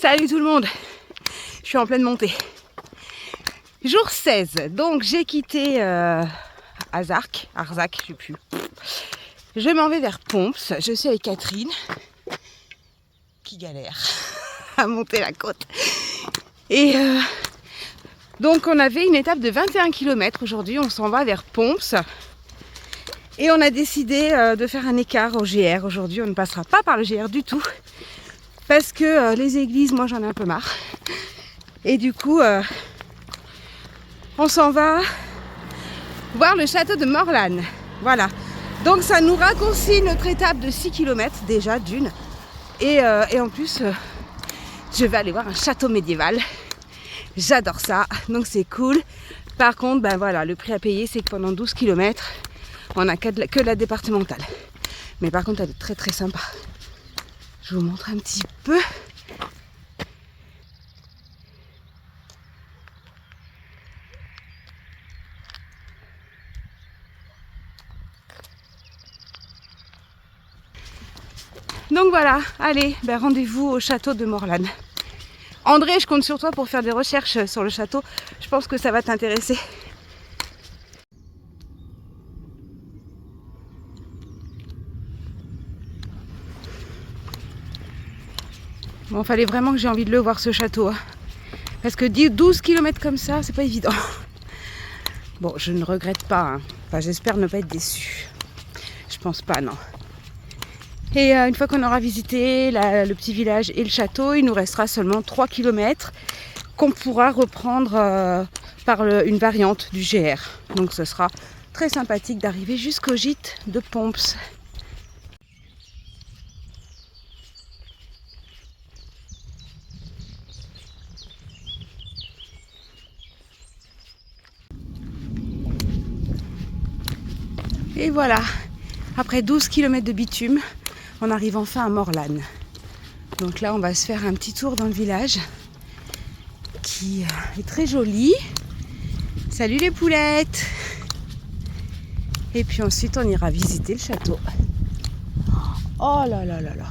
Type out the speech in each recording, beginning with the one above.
Salut tout le monde, je suis en pleine montée. Jour 16, donc j'ai quitté Arzac, je sais plus. Je m'en vais vers Pomps, je suis avec Catherine, qui galère à monter la côte. Et donc on avait une étape de 21 km aujourd'hui, on s'en va vers Pomps. Et on a décidé de faire un écart au GR. Aujourd'hui on ne passera pas par le GR du tout. Parce que les églises, moi j'en ai un peu marre. Et du coup, on s'en va voir le château de Morlanne. Voilà. Donc ça nous raccourcit notre étape de 6 km déjà d'une. Et en plus, je vais aller voir un château médiéval. J'adore ça, donc c'est cool. Par contre, ben voilà, le prix à payer, c'est que pendant 12 km, on n'a que la départementale. Mais par contre, elle est très très sympa. Je vous montre un petit peu. Donc voilà, allez, ben rendez-vous au château de Morlanne. André, je compte sur toi pour faire des recherches sur le château. Je pense que ça va t'intéresser. Bon, fallait vraiment que j'ai envie de le voir ce château. Hein. Parce que 12 km comme ça, c'est pas évident. Bon, je ne regrette pas. Hein. Enfin, j'espère ne pas être déçue. Je pense pas, non. Et une fois qu'on aura visité le petit village et le château, il nous restera seulement 3 km qu'on pourra reprendre par une variante du GR. Donc ce sera très sympathique d'arriver jusqu'au gîte de Pomps. Et voilà, après 12 km de bitume, on arrive enfin à Morlanne. Donc là, on va se faire un petit tour dans le village qui est très joli. Salut les poulettes! Et puis ensuite, on ira visiter le château. Oh là là là là!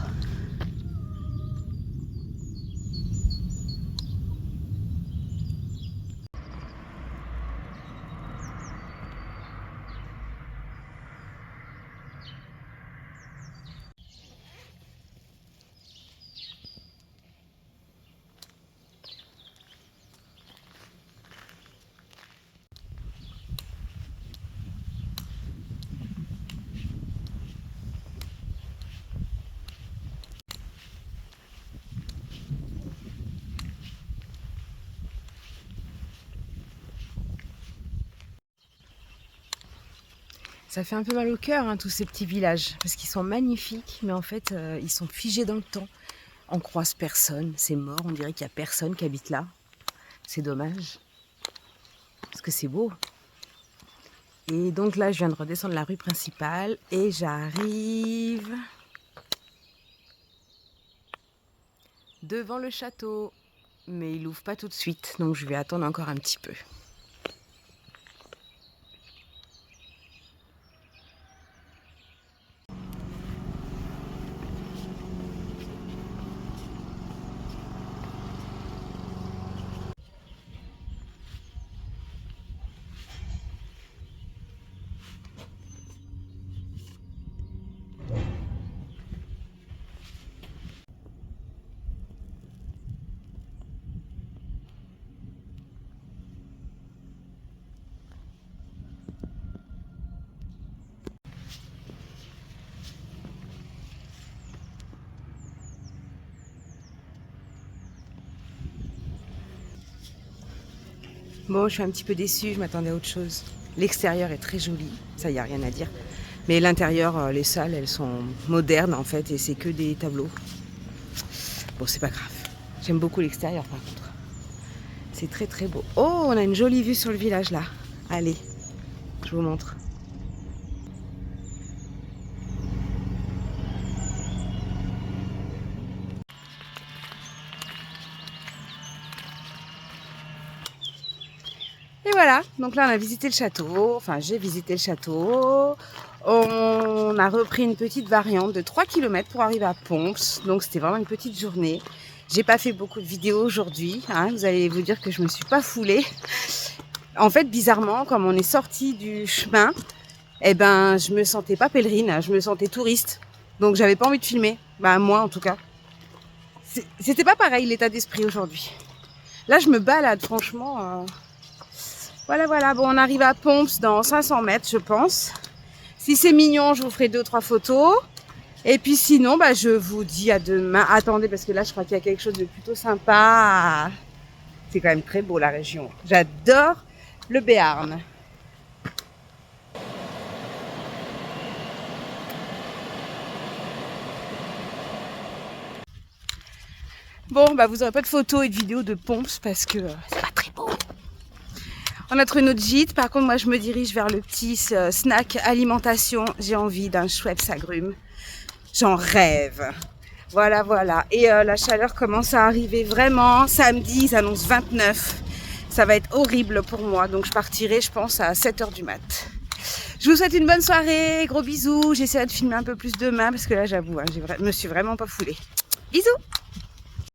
Ça fait un peu mal au cœur, hein, tous ces petits villages, parce qu'ils sont magnifiques, mais en fait, ils sont figés dans le temps. On croise personne, c'est mort, on dirait qu'il n'y a personne qui habite là. C'est dommage, parce que c'est beau. Et donc là, je viens de redescendre la rue principale et j'arrive devant le château. Mais il n'ouvre pas tout de suite, donc je vais attendre encore un petit peu. Bon, je suis un petit peu déçue, je m'attendais à autre chose. L'extérieur est très joli, ça y a rien à dire. Mais l'intérieur, les salles, elles sont modernes en fait et c'est que des tableaux. Bon, c'est pas grave. J'aime beaucoup l'extérieur par contre. C'est très très beau. Oh, on a une jolie vue sur le village là. Allez, je vous montre. Et voilà, donc là on a visité le château, enfin j'ai visité le château. On a repris une petite variante de 3 km pour arriver à Pomps, donc c'était vraiment une petite journée. J'ai pas fait beaucoup de vidéos aujourd'hui, hein, vous allez vous dire que je me suis pas foulée. En fait, bizarrement, comme on est sorti du chemin, eh ben, je me sentais pas pèlerine, je me sentais touriste. Donc, j'avais pas envie de filmer. Bah, moi, en tout cas. C'était pas pareil, l'état d'esprit aujourd'hui. Là, je me balade, franchement. Voilà, voilà. Bon, on arrive à Pomps dans 500 mètres, je pense. Si c'est mignon, je vous ferai 2-3 photos. Et puis sinon, bah, je vous dis à demain. Attendez, parce que là, je crois qu'il y a quelque chose de plutôt sympa. C'est quand même très beau, la région. J'adore le Béarn. Bon, bah, vous n'aurez pas de photos et de vidéos de Pomps parce que c'est pas très beau. On a trouvé notre gîte. Par contre, moi, je me dirige vers le petit snack alimentation. J'ai envie d'un Schweppes agrumes. J'en rêve. Voilà, voilà. Et la chaleur commence à arriver vraiment. Samedi, ils annoncent 29. Ça va être horrible pour moi. Donc, je partirai, je pense, à 7h du mat. Je vous souhaite une bonne soirée. Gros bisous. J'essaierai de filmer un peu plus demain parce que là, j'avoue, hein, je me suis vraiment pas foulée. Bisous.